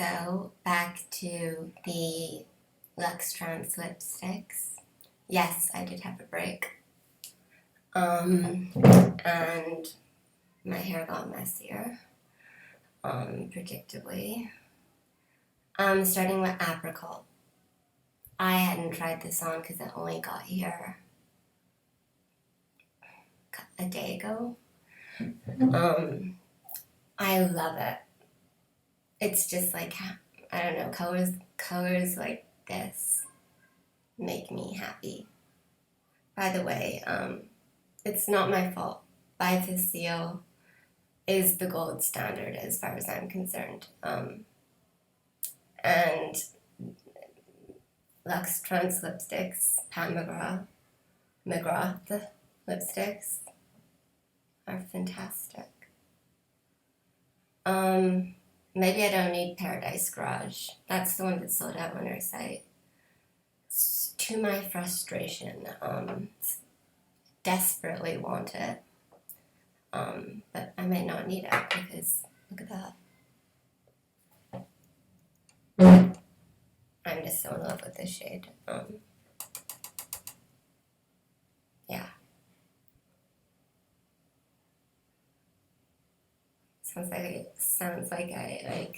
So, back to the LuxeTrance lipsticks. Yes, I did have a break. And my hair got messier, predictably. Starting with Apricult. I hadn't tried this on because it only got here a day ago. I love it. It's just like, I don't know, colors like this make me happy. By the way, it's not my fault. Bifacial is the gold standard as far as I'm concerned. And LuxeTrance lipsticks, Pat McGrath lipsticks are fantastic. Maybe I don't need Paradise Garage. That's the one that sold out on our site. To my frustration, desperately want it, but I might not need it because look at that. I'm just so in love with this shade. Yeah. Sounds like I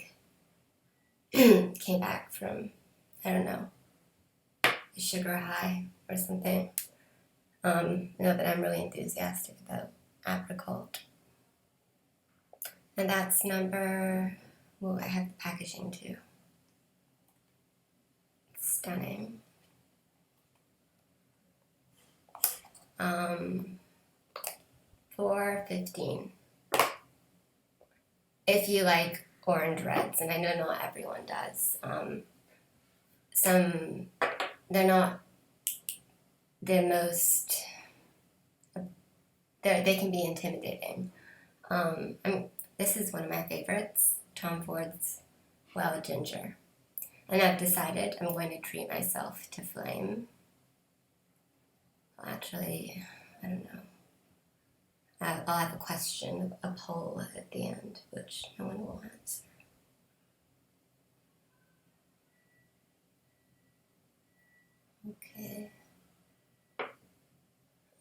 came back from, I don't know, a sugar high or something. No, but I'm really enthusiastic about Apricult. And that's number, well, I have the packaging too. It's stunning. 4.15. If you like orange reds, and I know not everyone does, they're not the most, they can be intimidating. This is one of my favorites, Tom Ford's Wild Ginger. And I've decided I'm going to treat myself to Flame. Well, actually, I don't know. I'll have a question, a poll at the end, which no one will answer. Okay.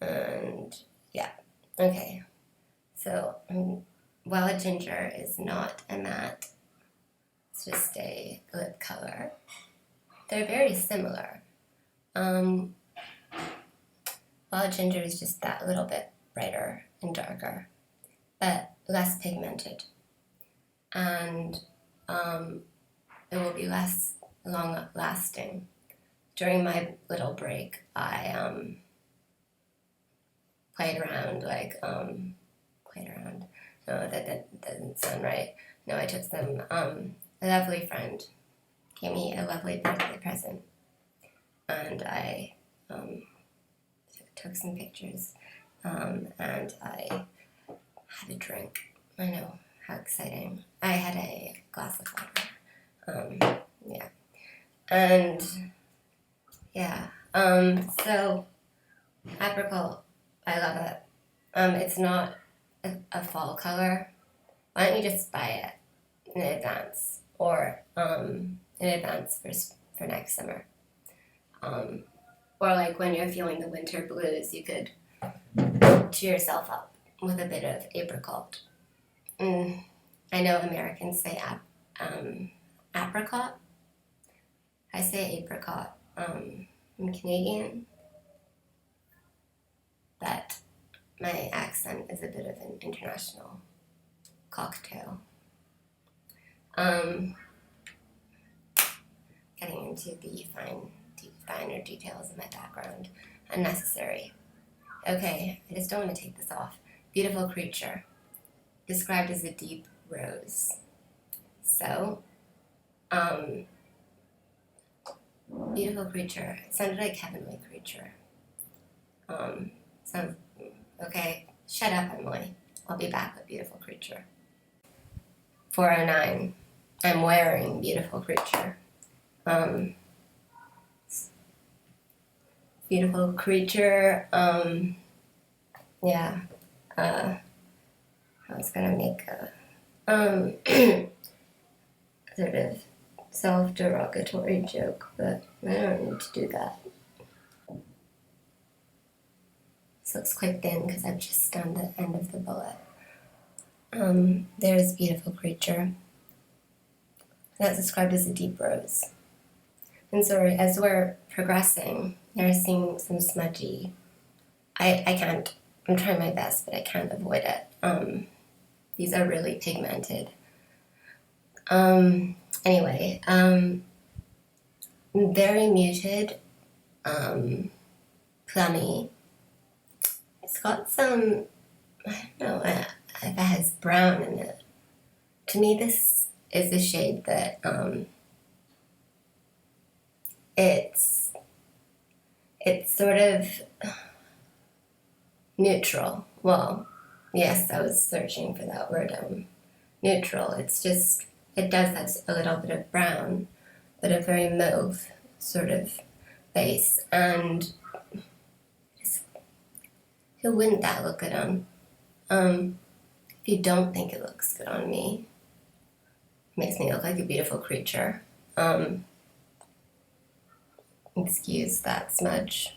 And yeah, okay. So, Wild Ginger is not a matte. It's just a lip color. They're very similar. Wild Ginger is just that little bit brighter and darker, but less pigmented. And it will be less long-lasting. During my little break, I played around. No, that doesn't sound right. No, I took some, a lovely friend gave me a lovely birthday present, and I took some pictures, and I had a drink. I know, how exciting. I had a glass of water. Yeah. And, yeah. So, Apricult, I love it. It's not a fall color. Why don't you just buy it in advance, or in advance for next summer? Or like when you're feeling the winter blues, you could cheer yourself up with a bit of Apricult. I know Americans say apricot. I say apricot. I'm Canadian, but my accent is a bit of an international cocktail. Getting into the finer details of my background. Unnecessary. Okay, I just don't want to take this off. Beautiful Creature. Described as a deep rose. So, Beautiful Creature. It sounded like Heavenly Creature. Okay, shut up, Emily. I'll be back with Beautiful Creature. 409. I'm wearing Beautiful Creature. Beautiful Creature, yeah, I was gonna make a, sort of self-derogatory joke, but I don't need to do that. This looks quite thin because I've just done the end of the bullet. There's Beautiful Creature. That's described as a deep rose. And so as we're progressing, they're seeing some smudgy. I can't, I'm trying my best, but I can't avoid it. These are really pigmented. Anyway, very muted, plummy. It's got some, I don't know if it has brown in it. To me, this is a shade that, it's sort of neutral. Well, yes, I was searching for that word, neutral. It's just, it does have a little bit of brown, but a very mauve sort of base. And who wouldn't that look good on? If you don't think it looks good on me, it makes me look like a beautiful creature. Excuse that smudge.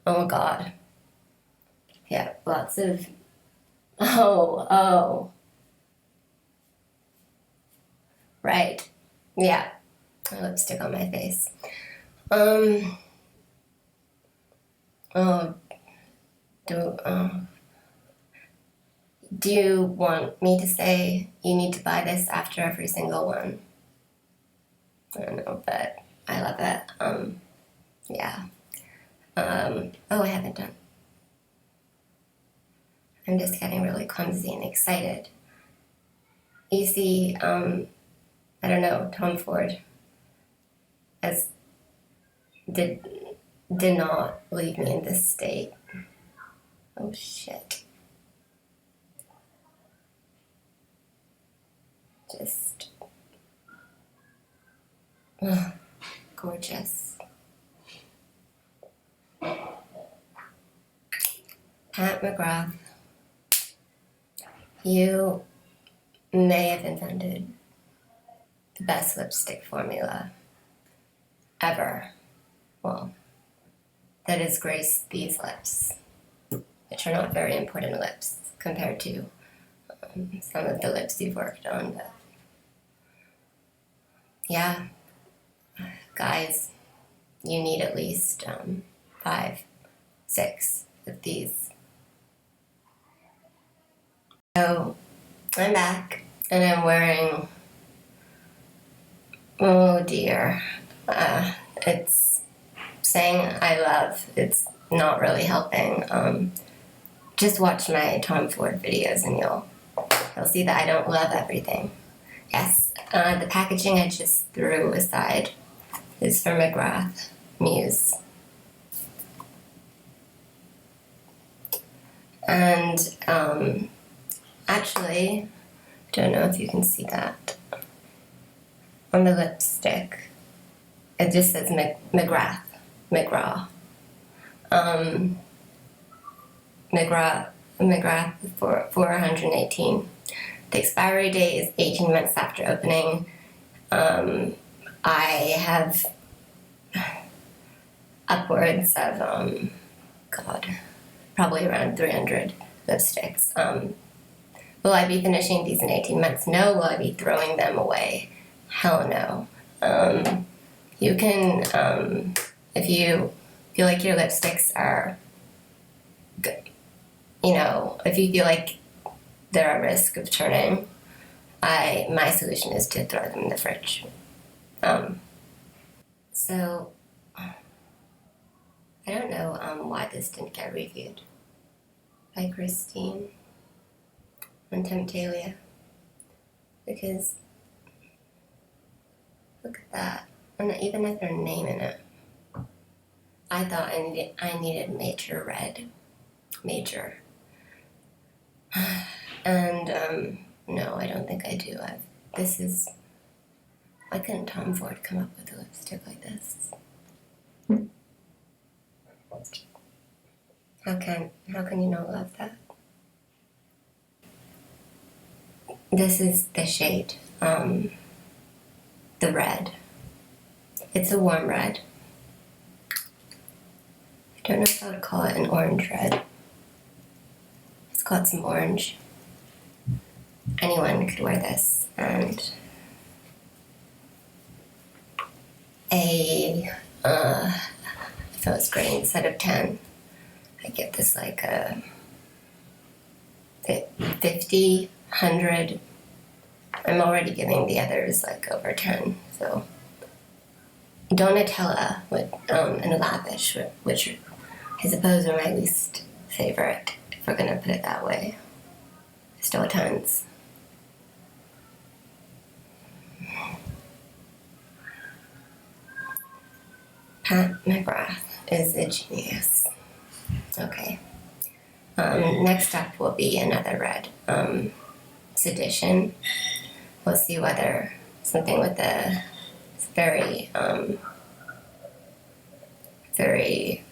Oh God. Yeah, lots of, oh. Right, yeah, lipstick on my face. Do you want me to say you need to buy this after every single one? I don't know, but I love it. Yeah. Oh, I haven't done. I'm just getting really clumsy and excited. You see, I don't know, Tom Ford did not leave me in this state. Oh shit. Just gorgeous. Pat McGrath, you may have invented the best lipstick formula ever. Well, that has graced these lips, which are not very important lips compared to some of the lips you've worked on. But yeah, guys, you need at least 5, 6 of these. So I'm back and I'm wearing, oh dear, it's saying I love, it's not really helping. Just watch my Tom Ford videos and you'll see that I don't love everything. Yes, the packaging I just threw aside is from McGrath Muse. And actually, I don't know if you can see that. On the lipstick, it just says McGrath. McGrath for 418. The expiry date is 18 months after opening. I have upwards of, probably around 300 lipsticks. Will I be finishing these in 18 months? No. Will I be throwing them away? Hell no. You can, if you feel like your lipsticks are good, if you feel like they're at risk of turning, my solution is to throw them in the fridge. So, I don't know why this didn't get reviewed by Christine on Temptalia, because look at that, and it even has her name in it. I thought I needed Major Red. Major. And, no, I don't think I do. Why couldn't Tom Ford come up with a lipstick like this? How can you not love that? this is the shade, the red. It's a warm red. I don't know if I would call it an orange red. It's got some orange. Anyone could wear this, and if it was grading instead of 10, I give this like a 50, 100. I'm already giving the others like over 10, so. Donatella and Lavish, which I suppose are my least favorite, if we're gonna put it that way. Still tons. Pat McGrath is a genius. Okay. Next up will be another red, Sedition. We'll see whether something with the very, very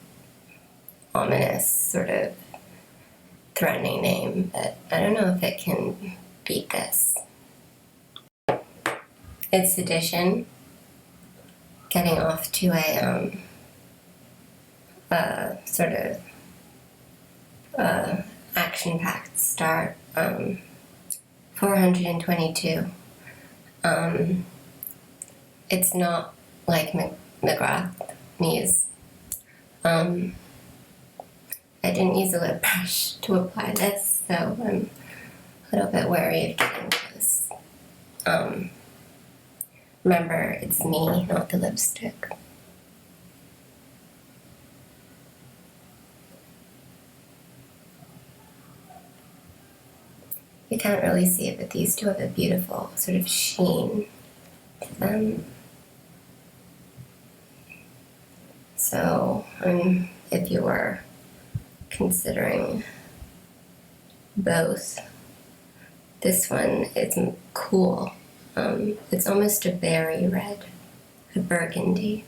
ominous, sort of threatening name, but I don't know if it can beat this. It's Sedition, getting off to a sort of action-packed start. 422. It's not like McGrath Muse. I didn't use a lip brush to apply this, so I'm a little bit wary of getting close. Remember, it's me, not the lipstick. You can't really see it, but these two have a beautiful sort of sheen to them. So, if you were considering both, this one is cool. It's almost a berry red, a burgundy.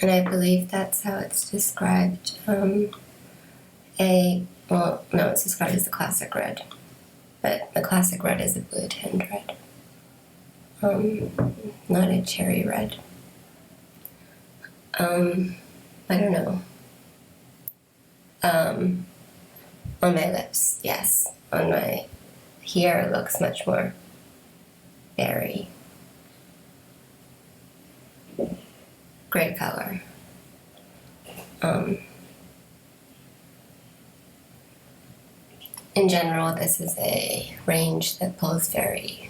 And I believe that's how it's described. Well, no, it's described as the classic red, but the classic red is a blue tinged red. Not a cherry red. I don't know. On my lips, yes. On my here, it looks much more berry. Great color. In general, this is a range that pulls very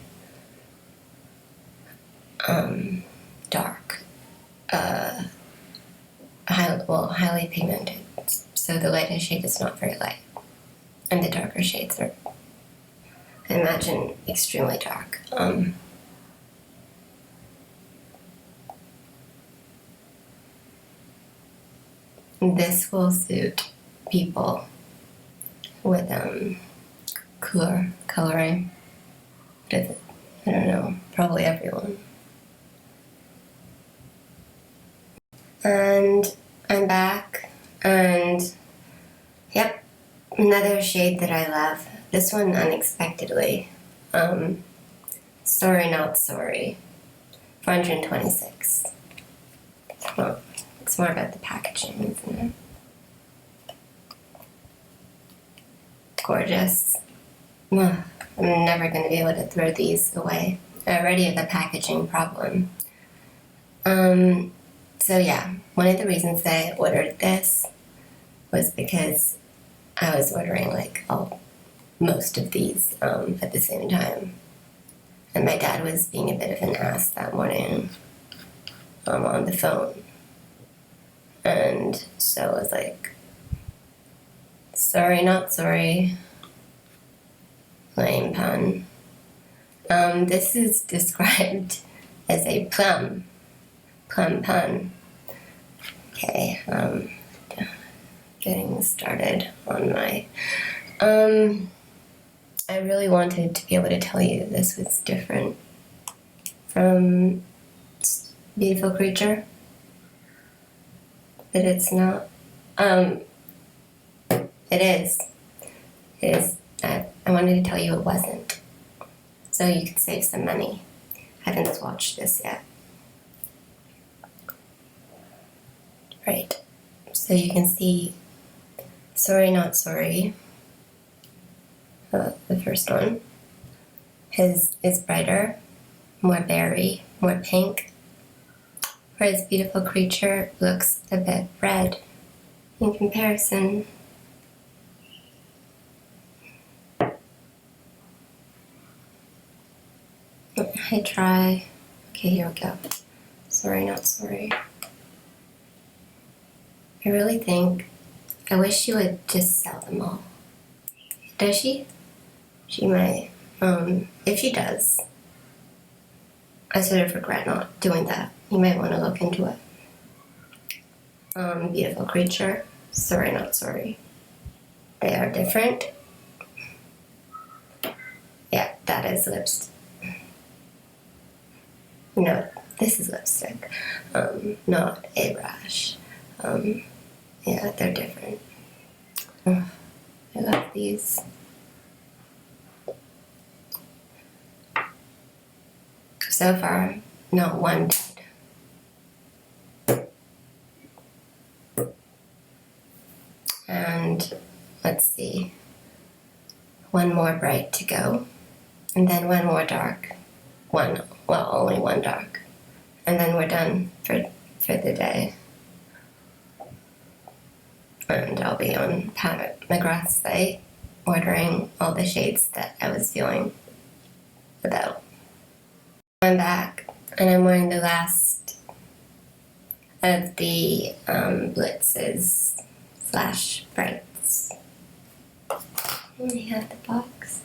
dark, highly pigmented. So the lightest shade is not very light, and the darker shades are, I imagine, extremely dark. This will suit people with coloring. What is it? I don't know. Probably everyone. And I'm back, and yep, another shade that I love. This one unexpectedly. Sorry Not Sorry. 426. Well, it's more about the packaging, isn't it? Gorgeous. I'm never going to be able to throw these away. I already have a packaging problem. So yeah, one of the reasons that I ordered this was because I was ordering like most of these at the same time. And my dad was being a bit of an ass that morning on the phone. And so I was like, sorry, not sorry. Lame pun. This is described as a plum pun. Okay, getting started on my, I really wanted to be able to tell you this was different from Beautiful Creature, but it's not. It is. I wanted to tell you it wasn't, so you could save some money. I haven't swatched this yet. Right, so you can see Sorry Not Sorry, the first one, is brighter, more berry, more pink, whereas Beautiful Creature looks a bit red in comparison. I try. Okay, here we go. Sorry Not Sorry. I really think, I wish she would just sell them all. Does she? She might. If she does, I sort of regret not doing that. You might want to look into it. Beautiful Creature, Sorry Not Sorry. They are different. Yeah, that is lipstick. No, this is lipstick, not a brush. Yeah, they're different. I love these. So far, not one dead. And let's see, one more bright to go, and then one more dark. Only one dark. And then we're done for the day. And I'll be on McGrath's site ordering all the shades that I was feeling about. I'm back, and I'm wearing the last of the Blitzes / brights. We have the box.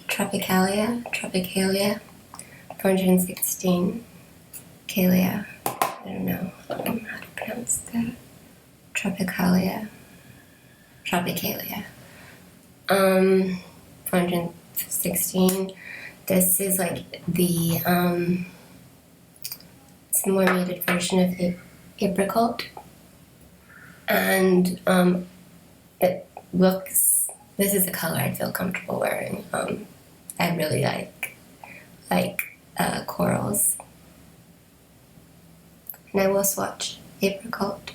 Tropicalia, 416 Calia. I don't know how to pronounce that. Tropicalia. 416. This is like the it's a more muted version of the Apricult, and it looks. This is a color I feel comfortable wearing. I really like corals. And I will swatch Apricult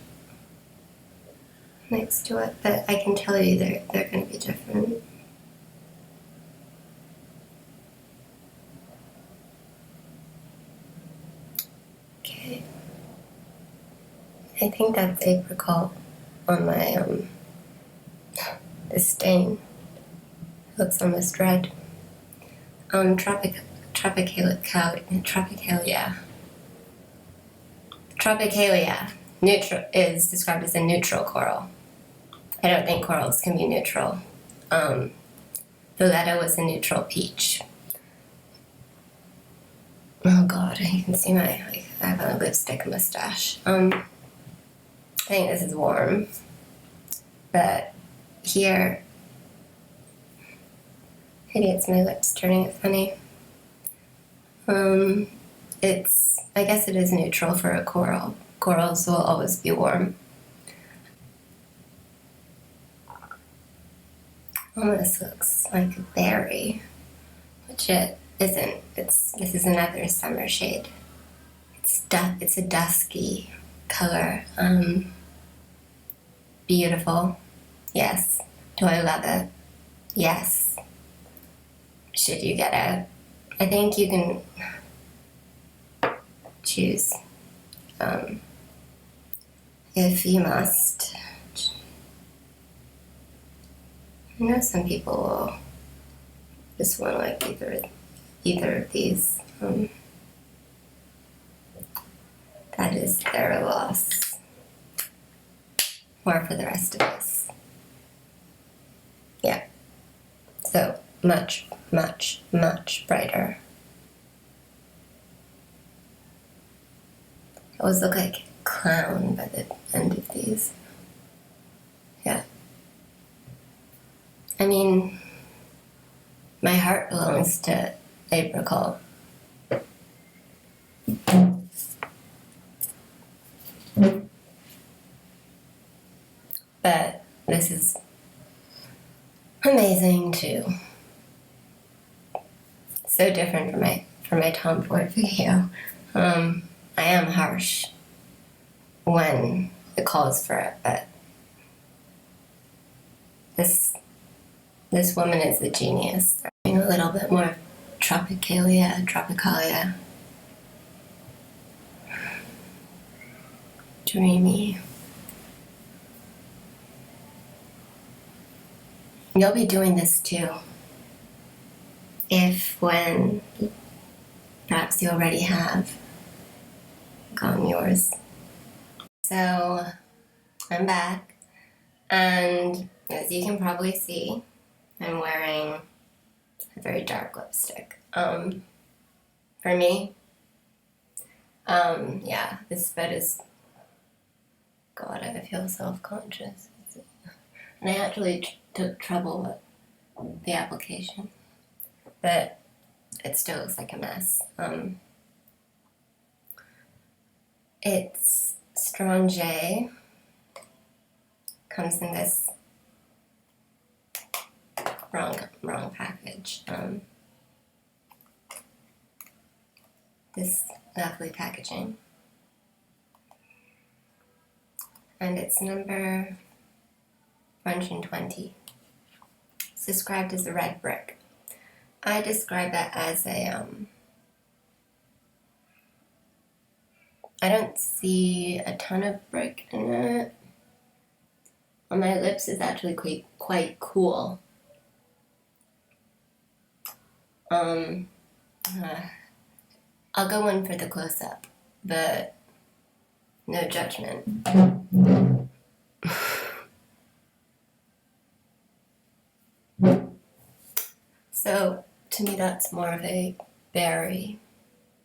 next to it, but I can tell you they're going to be different. Okay. I think that's Apricult on my, the stain. It looks almost red. Tropicalia neutral is described as a neutral coral. I don't think corals can be neutral. Violetto was a neutral peach. Oh god, you can see I have a lipstick mustache. I think this is warm, but here, maybe it's my lips turning it funny. I guess it is neutral for a coral. Corals will always be warm. Almost looks like a berry, which it isn't. This is another summer shade. It's a dusky color. Beautiful. Yes. Do I love it? Yes. Should you get it? I think you can choose if you must. I know some people will just want like either of these. That is their loss. Or for the rest of us. Yeah. So much, much, much brighter. I always look like a clown by the end of these. Yeah. I mean, my heart belongs to Apricult. But this is amazing too. So different from my Tom Ford video. I am harsh when it calls for it, but this woman is a genius. Doing a little bit more Tropicalia. Dreamy. You'll be doing this too. When perhaps you already have gotten yours. So, I'm back, and as you can probably see, I'm wearing a very dark lipstick. For me, yeah, this bed is, God, I feel self-conscious. And I actually took trouble with the application, but it still looks like a mess. It's Strangé, comes in this wrong package. This lovely packaging. And it's number 120. It's described as a red brick. I describe that as a, I don't see a ton of brick in it. On my lips, it's actually quite cool. I'll go in for the close-up, but no judgment. So, to me, that's more of a berry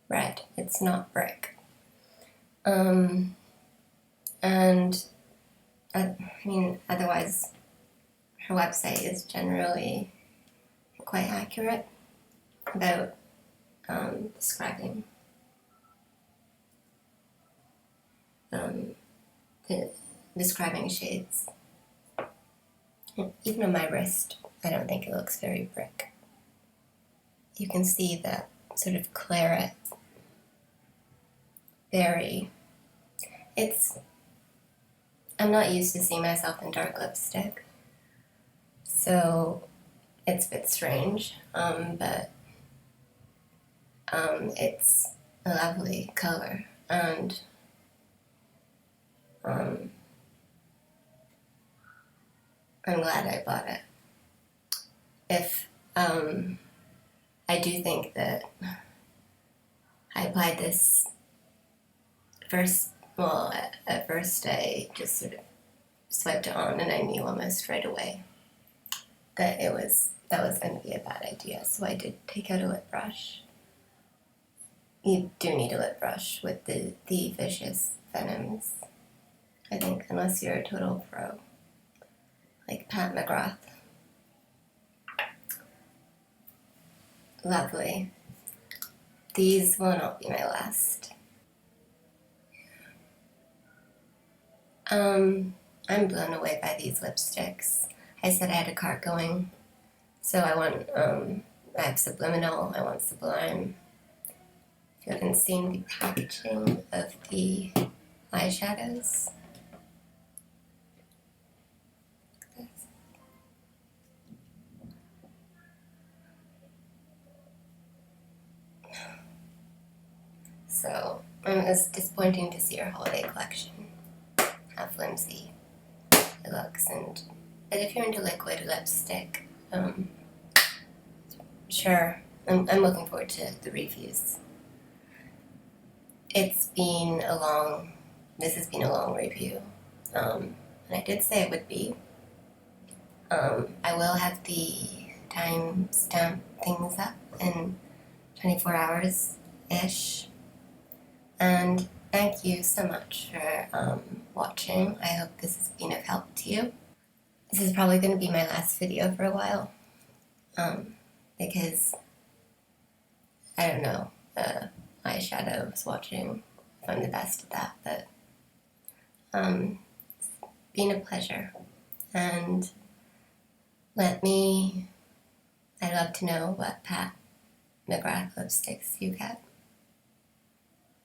red. It's not brick. And, I mean, otherwise, her website is generally quite accurate about describing shades. And even on my wrist, I don't think it looks very brick. You can see that sort of claret berry. I'm not used to seeing myself in dark lipstick, so it's a bit strange, but it's a lovely color, and I'm glad I bought it. I do think that I applied this at first I just sort of swiped it on, and I knew almost right away that that was going to be a bad idea, so I did take out a lip brush. You do need a lip brush with the vicious Venoms, I think, unless you're a total pro, like Pat McGrath. Lovely. These will not be my last. I'm blown away by these lipsticks. I said I had a cart going, so I want, I have Subliminal, I want Sublime. If you haven't seen the packaging of the eyeshadows, so it's disappointing to see our holiday collection, how flimsy it looks, but if you're into liquid lipstick, sure, I'm looking forward to the reviews. This has been a long review, and I did say it would be. I will have the timestamp things up in 24 hours-ish. And thank you so much for watching. I hope this has been of help to you. This is probably going to be my last video for a while, because, I don't know, eyeshadow swatching, if I'm the best at that, but it's been a pleasure, and I'd love to know what McGrath lipsticks you get.